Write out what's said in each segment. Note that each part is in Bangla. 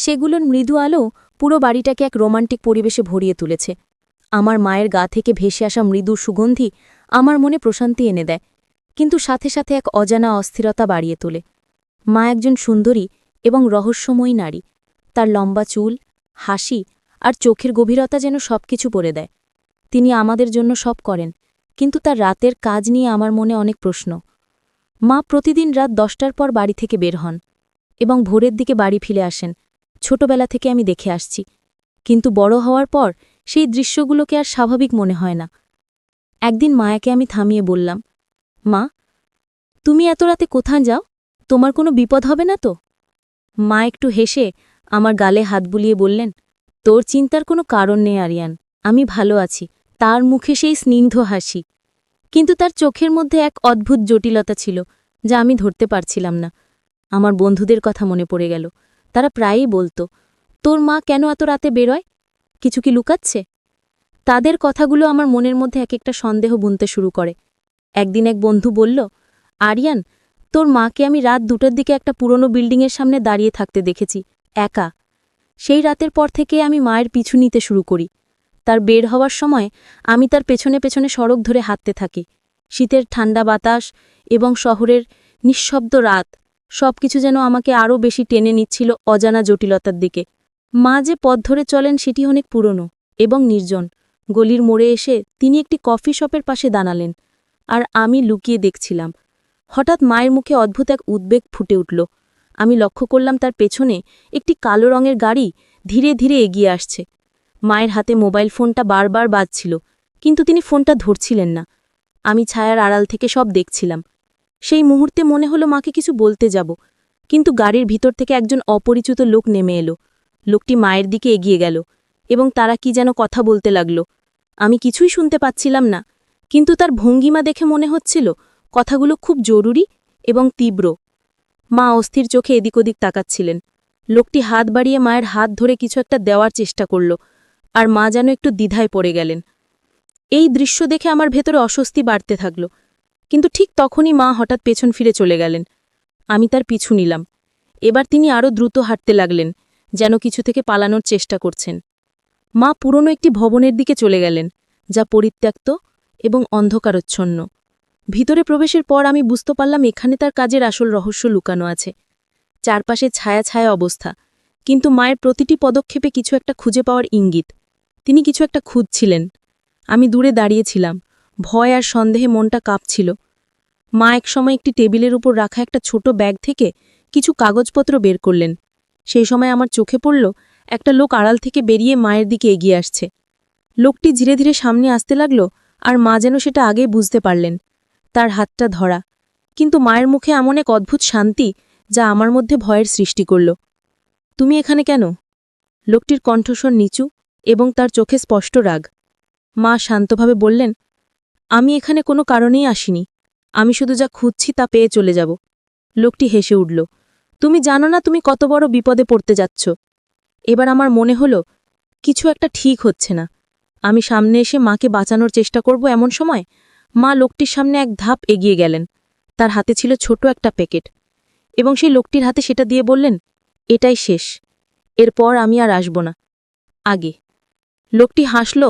সেগুলোর মৃদু আলো পুরো বাড়িটাকে এক রোমান্টিক পরিবেশে ভরিয়ে তুলেছে। আমার মায়ের গা থেকে ভেসে আসা মৃদু সুগন্ধি আমার মনে প্রশান্তি এনে দেয়, কিন্তু সাথে সাথে এক অজানা অস্থিরতা বাড়িয়ে তোলে। মা একজন সুন্দরী এবং রহস্যময়ী নারী। তার লম্বা চুল, হাসি আর চোখের গভীরতা যেন সবকিছু পড়ে দেয়। তিনি আমাদের জন্য সব করেন, কিন্তু তার রাতের কাজ নিয়ে আমার মনে অনেক প্রশ্ন। মা প্রতিদিন রাত 10টার পর বাড়ি থেকে বের হন এবং ভোরের দিকে বাড়ি ফিরে আসেন। ছোটবেলা থেকে আমি দেখে আসছি, কিন্তু বড় হওয়ার পর সেই দৃশ্যগুলোকে আর স্বাভাবিক মনে হয় না। একদিন মায়াকে আমি থামিয়ে বললাম, মা, তুমি এত রাতে কোথায় যাও? তোমার কোনো বিপদ হবে না তো? মা একটু হেসে আমার গালে হাত বুলিয়ে বললেন, তোর চিন্তার কোনো কারণ নেই আরিয়ান, আমি ভালো আছি। তার মুখে সেই স্নিগ্ধ হাসি, কিন্তু তার চোখের মধ্যে এক অদ্ভুত জটিলতা ছিল যা আমি ধরতে পারছিলাম না। আমার বন্ধুদের কথা মনে পড়ে গেল। তারা প্রায়ই বলতো, তোর মা কেন এত রাতে বেরোয়? কিছু কি লুকাচ্ছে? তাদের কথাগুলো আমার মনের মধ্যে এক একটা সন্দেহ বুনতে শুরু করে। একদিন এক বন্ধু বলল, আরিয়ান, তোর মাকে আমি রাত 2টার দিকে একটা পুরনো বিল্ডিংয়ের সামনে দাঁড়িয়ে থাকতে দেখেছি, একা। সেই রাতের পর থেকে আমি মায়ের পিছু নিতে শুরু করি। তার বের হওয়ার সময় আমি তার পেছনে পেছনে সড়ক ধরে হাঁটতে থাকি। শীতের ঠান্ডা বাতাস এবং শহরের নিঃশব্দ রাত সবকিছু যেন আমাকে আরও বেশি টেনে নিচ্ছিল অজানা জটিলতার দিকে। মা যে পথ ধরে চলেন সেটি অনেক পুরনো এবং নির্জন। গলির মোড়ে এসে তিনি একটি কফি শপের পাশে দাঁড়ালেন, আর আমি লুকিয়ে দেখছিলাম। হঠাৎ মায়ের মুখে অদ্ভুত এক উদ্বেগ ফুটে উঠল। আমি লক্ষ্য করলাম তার পেছনে একটি কালো রঙের গাড়ি ধীরে ধীরে এগিয়ে আসছে। মায়ের হাতে মোবাইল ফোনটা বারবার বাজছিল, কিন্তু তিনি ফোনটা ধরছিলেন না। আমি ছায়ার আড়াল থেকে সব দেখছিলাম। সেই মুহূর্তে মনে হলো মাকে কিছু বলতে যাব, কিন্তু গাড়ির ভিতর থেকে একজন অপরিচিত লোক নেমে এলো। লোকটি মায়ের দিকে এগিয়ে গেল এবং তারা কি যেন কথা বলতে লাগল। আমি কিছুই শুনতে পাচ্ছিলাম না, কিন্তু তার ভঙ্গিমা দেখে মনে হচ্ছিল কথাগুলো খুব জরুরি এবং তীব্র। মা অস্থির চোখে এদিক ওদিক তাকাচ্ছিলেন। লোকটি হাত বাড়িয়ে মায়ের হাত ধরে কিছু একটা দেওয়ার চেষ্টা করল, আর মা যেন একটু দ্বিধায় পড়ে গেলেন। এই দৃশ্য দেখে আমার ভেতরে অস্বস্তি বাড়তে থাকল, কিন্তু ঠিক তখনই মা হঠাৎ পেছন ফিরে চলে গেলেন। আমি তার পিছু নিলাম। এবার তিনি আরও দ্রুত হাঁটতে লাগলেন, যেন কিছু থেকে পালানোর চেষ্টা করছেন। মা পুরনো একটি ভবনের দিকে চলে গেলেন, যা পরিত্যক্ত এবং অন্ধকারচ্ছন্ন। ভিতরে প্রবেশের পর আমি বুঝতে পারলাম এখানে তার কাজের আসল রহস্য লুকানো আছে। চারপাশে ছায়া ছায়া অবস্থা, কিন্তু মায়ের প্রতিটি পদক্ষেপে কিছু একটা খুঁজে পাওয়ার ইঙ্গিত। তিনি কিছু একটা খুঁজছিলেন। আমি দূরে দাঁড়িয়েছিলাম, ভয় আর সন্দেহে মনটা কাঁপছিল। মা একসময় একটি টেবিলের উপর রাখা একটা ছোট ব্যাগ থেকে কিছু কাগজপত্র বের করলেন। সেই সময় আমার চোখে পড়ল একটা লোক আড়াল থেকে বেরিয়ে মায়ের দিকে এগিয়ে আসছে। লোকটি ধীরে ধীরে সামনে আসতে লাগল, আর মা যেন সেটা আগেই বুঝতে পারলেন। তার হাতটা ধরা, কিন্তু মায়ের মুখে এমন এক অদ্ভুত শান্তি যা আমার মধ্যে ভয়ের সৃষ্টি করল। তুমি এখানে কেন? লোকটির কণ্ঠস্বর নিচু এবং তার চোখে স্পষ্ট রাগ। মা শান্তভাবে বললেন, আমি এখানে কোনো কারণেই আসিনি। আমি শুধু যা খুঁজছি তা পেয়ে চলে যাব। লোকটি হেসে উঠল, তুমি জানো না তুমি কত বড় বিপদে পড়তে যাচ্ছ। এবার আমার মনে হলো কিছু একটা ঠিক হচ্ছে না। আমি সামনে এসে মাকে বাঁচানোর চেষ্টা করব, এমন সময় মা লোকটির সামনে এক ধাপ এগিয়ে গেলেন। তার হাতে ছিল ছোট একটা প্যাকেট, এবং সেই লোকটির হাতে সেটা দিয়ে বললেন, এটাই শেষ, এরপর আমি আর আসব না। আগে। লোকটি হাসল,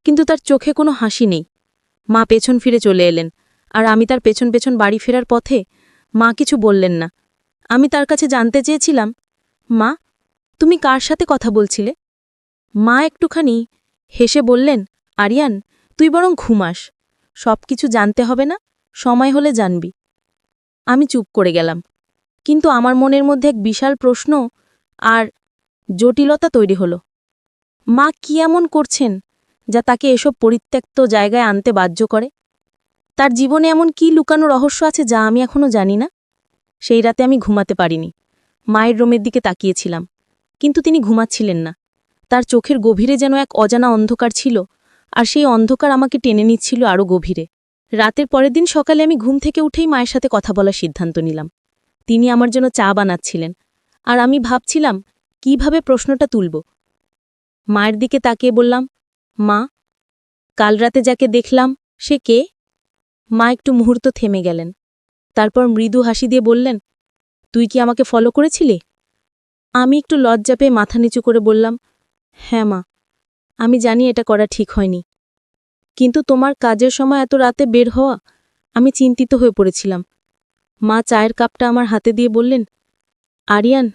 কিন্তু তার চোখে কোনো হাসি নেই। মা পেছন ফিরে চলে এলেন, আর আমি তার পেছন পেছন বাড়ি ফেরার পথে। মা কিছু বললেন না। আমি তার কাছে জানতে চেয়েছিলাম, মা, তুমি কার সাথে কথা বলছিলে? মা একটুখানি হেসে বললেন, আরিয়ান, তুই বরং ঘুমাস। সব কিছু জানতে হবে না, সময় হলে জানবি। আমি চুপ করে গেলাম, কিন্তু আমার মনের মধ্যে এক বিশাল প্রশ্ন আর জটিলতা তৈরি হলো। মা কি এমন করছেন যা তাকে এসব পরিত্যক্ত জায়গায় আনতে বাধ্য করে? তার জীবনে এমন কি লুকানো রহস্য আছে যা আমি এখনও জানি না? সেই রাতে আমি ঘুমাতে পারিনি। মায়ের রুমের দিকে তাকিয়েছিলাম, কিন্তু তিনি ঘুমাচ্ছিলেন না। তার চোখের গভীরে যেন এক অজানা অন্ধকার ছিল, আর সেই অন্ধকার আমাকে টেনে নিচ্ছিল আরও গভীরে। রাতের পরের দিন সকালে আমি ঘুম থেকে উঠেই মায়ের সাথে কথা বলার সিদ্ধান্ত নিলাম। তিনি আমার জন্য চা বানাচ্ছিলেন, আর আমি ভাবছিলাম কিভাবে প্রশ্নটা তুলব। মায়ের দিকে তাকিয়ে বললাম, মা, কাল রাতে যাকে দেখলাম সে কে? মা একটু মুহূর্ত থেমে গেলেন, তারপর মৃদু হাসি দিয়ে বললেন, তুই কি আমাকে ফলো করেছিলি? আমি একটু লজ্জা পেয়ে মাথা নিচু করে বললাম, হ্যাঁ মা, আমি জানি এটা করা ঠিক হয়নি, কিন্তু তোমার কাজের সময় এত রাতে বের হওয়া, আমি চিন্তিত হয়ে পড়েছিলাম। মা চায়ের কাপটা আমার হাতে দিয়ে বললেন, আরিয়ান,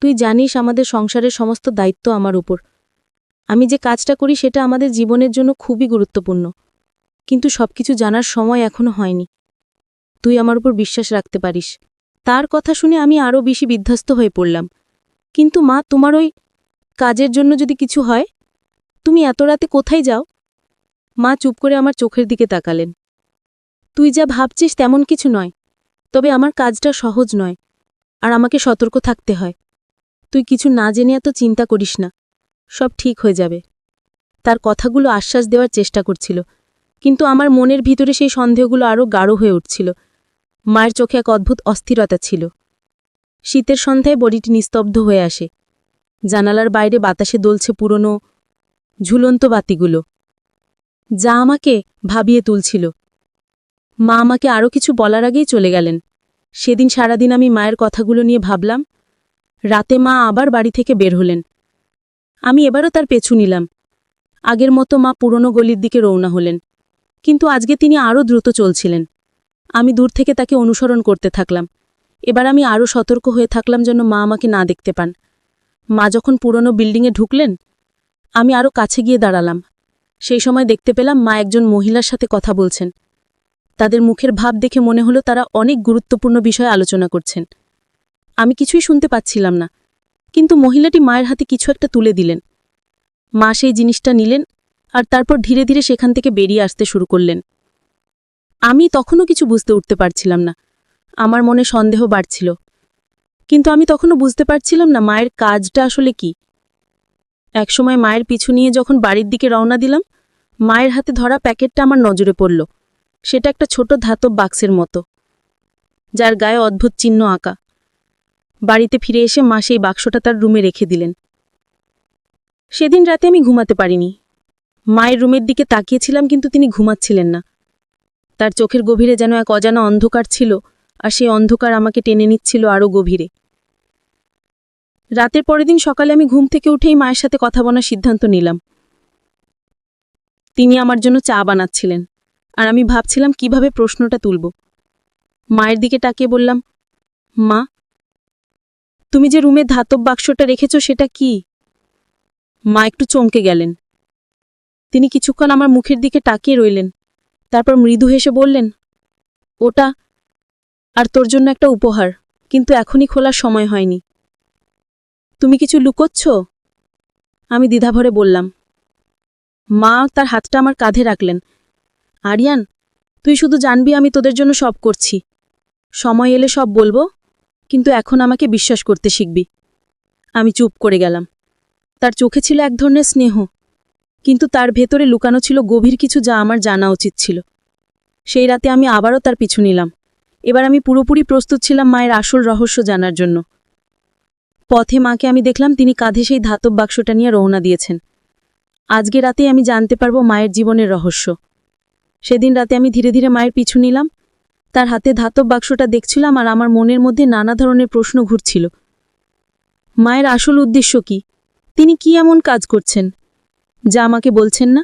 তুই জানিস আমাদের সংসারের সমস্ত দায়িত্ব আমার উপর। আমি যে কাজটা করি সেটা আমাদের জীবনের জন্য খুবই গুরুত্বপূর্ণ, কিন্তু সবকিছু জানার সময় এখনো হয়নি। তুই আমার উপর বিশ্বাস রাখতে পারিস। তার কথা শুনে আমি আরও বেশি বিধ্বস্ত হয়ে পড়লাম। কিন্তু মা, তোমার ওই কাজের জন্য যদি কিছু হয়, তুমি এত রাতে কোথায় যাও? মা চুপ করে আমার চোখের দিকে তাকালেন। তুই যা ভাবছিস তেমন কিছু নয়, তবে আমার কাজটা সহজ নয়, আর আমাকে সতর্ক থাকতে হয়। তুই কিছু না জেনে এত চিন্তা করিস না, সব ঠিক হয়ে যাবে। তার কথাগুলো আশ্বাস দেওয়ার চেষ্টা করছিল, কিন্তু আমার মনের ভিতরে সেই সন্দেহগুলো আরও গাঢ় হয়ে উঠছিল। মায়ের চোখে এক অদ্ভুত অস্থিরতা ছিল। শীতের সন্ধ্যায় বডিটি নিস্তব্ধ হয়ে আসে। জানালার বাইরে বাতাসে দোলছে পুরনো ঝুলন্ত বাতিগুলো, যা আমাকে ভাবিয়ে তুলছিল। মা আমাকে আরও কিছু বলার আগেই চলে গেলেন। সেদিন সারাদিন আমি মায়ের কথাগুলো নিয়ে ভাবলাম। রাতে মা আবার বাড়ি থেকে বের হলেন। আমি এবারও তার পেছু নিলাম। আগের মতো মা পুরনো গলির দিকে রওনা হলেন, কিন্তু আজকে তিনি আরও দ্রুত চলছিলেন। আমি দূর থেকে তাকে অনুসরণ করতে থাকলাম। এবার আমি আরও সতর্ক হয়ে থাকলাম যেন মা আমাকে না দেখতে পান। মা যখন পুরনো বিল্ডিংয়ে ঢুকলেন, আমি আরও কাছে গিয়ে দাঁড়ালাম। সেই সময় দেখতে পেলাম মা একজন মহিলার সাথে কথা বলছেন। তাদের মুখের ভাব দেখে মনে হলো তারা অনেক গুরুত্বপূর্ণ বিষয়ে আলোচনা করছেন। আমি কিছুই শুনতে পাচ্ছিলাম না, কিন্তু মহিলাটি মায়ের হাতে কিছু একটা তুলে দিলেন। মা সেই জিনিসটা নিলেন, আর তারপর ধীরে ধীরে সেখান থেকে বেরিয়ে আসতে শুরু করলেন। আমি তখনও কিছু বুঝতে উঠতে পারছিলাম না। আমার মনে সন্দেহ বাড়ছিল, কিন্তু আমি তখনও বুঝতে পারছিলাম না মায়ের কাজটা আসলে কি। একসময় মায়ের পিছু নিয়ে যখন বাড়ির দিকে রওনা দিলাম, মায়ের হাতে ধরা প্যাকেটটা আমার নজরে পড়ল। সেটা একটা ছোট ধাতব বাক্সের মতো, যার গায়ে অদ্ভুত চিহ্ন আঁকা। বাড়িতে ফিরে এসে মা সেই বাক্সটা তার রুমে রেখে দিলেন। সেদিন রাতে আমি ঘুমাতে পারিনি। মায়ের রুমের দিকে তাকিয়েছিলাম, কিন্তু তিনি ঘুমাচ্ছিলেন না। তার চোখের গভীরে যেন এক অজানা অন্ধকার ছিল, আর সেই অন্ধকার আমাকে টেনে নিচ্ছিল আরও গভীরে। রাতের পরের দিন সকালে আমি ঘুম থেকে উঠেই মায়ের সাথে কথা বলার সিদ্ধান্ত নিলাম। তিনি আমার জন্য চা বানাচ্ছিলেন, আর আমি ভাবছিলাম কিভাবে প্রশ্নটা তুলব। মায়ের দিকে তাকিয়ে বললাম, মা, তুমি যে রুমে ধাতব বাক্সটা রেখেছ সেটা কি? মা একটু চমকে গেলেন। তিনি কিছুক্ষণ আমার মুখের দিকে তাকিয়ে রইলেন, তারপর মৃদু হেসে বললেন, ওটা আর তোর জন্য একটা উপহার, কিন্তু এখনই খোলার সময় হয়নি। তুমি কিছু লুকোচ্ছ? আমি দ্বিধাভরে বললাম। মা তার হাতটা আমার কাঁধে রাখলেন। আরিয়ান, তুই শুধু জানবি আমি তোদের জন্য সব করছি। সময় এলে সব বলবো, কিন্তু এখন আমাকে বিশ্বাস করতে শিখবি। আমি চুপ করে গেলাম। তার চোখে ছিল এক ধরনের স্নেহ, কিন্তু তার ভেতরে লুকানো ছিল গভীর কিছু, যা আমার জানা উচিত ছিল। সেই রাতে আমি আবারও তার পিছু নিলাম। এবার আমি পুরোপুরি প্রস্তুত ছিলাম মায়ের আসল রহস্য জানার জন্য। পথে মাকে আমি দেখলাম, তিনি কাঁধে সেই ধাতব বাক্সটা নিয়ে রওনা দিয়েছেন। আজকে রাতেই আমি জানতে পারবো মায়ের জীবনের রহস্য। সেদিন রাতে আমি ধীরে ধীরে মায়ের পিছু নিলাম। তার হাতে ধাতব বাক্সটা দেখছিলাম, আর আমার মনের মধ্যে নানা ধরনের প্রশ্ন ঘুরছিল। মায়ের আসল উদ্দেশ্য কি? তিনি কি এমন কাজ করছেন যা আমাকে বলছেন না?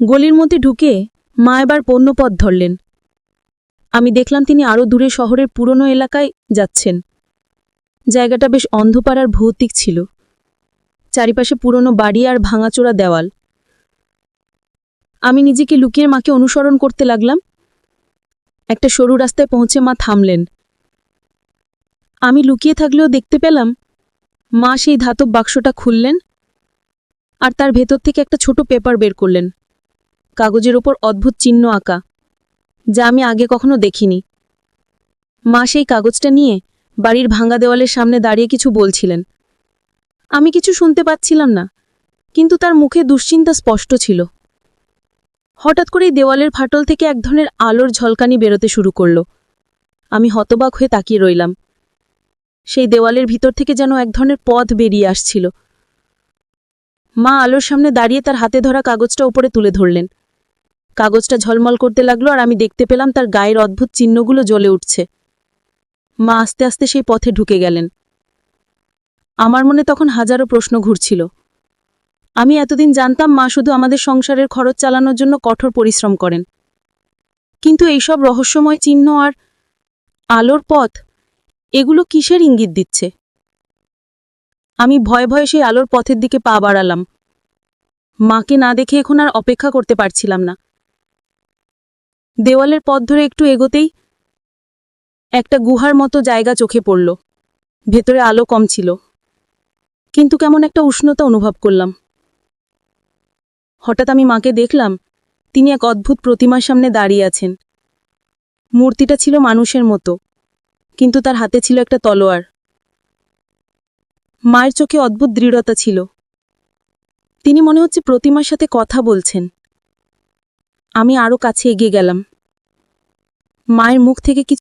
গলির মধ্যে ঢুকে মা এবার পণ্য পথ ধরলেন। আমি দেখলাম তিনি আরও দূরে শহরের পুরনো এলাকায় যাচ্ছেন। জায়গাটা বেশ অন্ধকার আর ভৌতিক ছিল। চারিপাশে পুরনো বাড়ি আর ভাঙাচোরা দেওয়াল। আমি নিজেকে লুকিয়ে মাকে অনুসরণ করতে লাগলাম। একটা সরু রাস্তায় পৌঁছে মা থামলেন। আমি লুকিয়ে থাকলেও দেখতে পেলাম মা সেই ধাতব বাক্সটা খুললেন, আর তার ভেতর থেকে একটা ছোট পেপার বের করলেন। কাগজের ওপর অদ্ভুত চিহ্ন আঁকা, যা আমি আগে কখনো দেখিনি। মা সেই কাগজটা নিয়ে বাড়ির ভাঙা দেওয়ালের সামনে দাঁড়িয়ে কিছু বলছিলেন। আমি কিছু শুনতে পাচ্ছিলাম না, কিন্তু তার মুখে দুশ্চিন্তা স্পষ্ট ছিল। হঠাৎ করেই দেওয়ালের ফাটল থেকে এক ধরনের আলোর ঝলকানি বেরোতে শুরু করল। আমি হতবাক হয়ে তাকিয়ে রইলাম। সেই দেওয়ালের ভিতর থেকে যেন এক ধরনের পথ বেরিয়ে আসছিল। মা আলোর সামনে দাঁড়িয়ে তার হাতে ধরা কাগজটা উপরে তুলে ধরলেন। কাগজটা ঝলমল করতে লাগলো, আর আমি দেখতে পেলাম তার গায়ের অদ্ভুত চিহ্নগুলো জ্বলে উঠছে। মা আস্তে আস্তে সেই পথে ঢুকে গেলেন। আমার মনে তখন হাজারো প্রশ্ন ঘুরছিল। আমি এতদিন জানতাম মা শুধু আমাদের সংসারের খরচ চালানোর জন্য কঠোর পরিশ্রম করেন, কিন্তু এইসব রহস্যময় চিহ্ন আর আলোর পথ, এগুলো কিসের ইঙ্গিত দিচ্ছে? আমি ভয়ে ভয়ে সেই আলোর পথের দিকে পা বাড়ালাম। মাকে না দেখে এখন আর অপেক্ষা করতে পারছিলাম না। দেওয়ালের পথ ধরে একটু এগোতেই একটা গুহার মতো জায়গা চোখে পড়ল। ভেতরে আলো কম ছিল, কিন্তু কেমন একটা উষ্ণতা অনুভব করলাম। হঠাৎ আমি মাকে দেখলাম, তিনি এক অদ্ভুত প্রতিমার সামনে দাঁড়িয়ে আছেন। মূর্তিটা ছিল মানুষের মতো, কিন্তু তার হাতে ছিল একটা তলোয়ার। মায়ের চোখে অদ্ভুত দৃঢ়তা ছিল। তিনি মনে হচ্ছে প্রতিমার সাথে কথা বলছেন। আমি আরও কাছে এগিয়ে গেলাম। মায়ের মুখ থেকে কিছু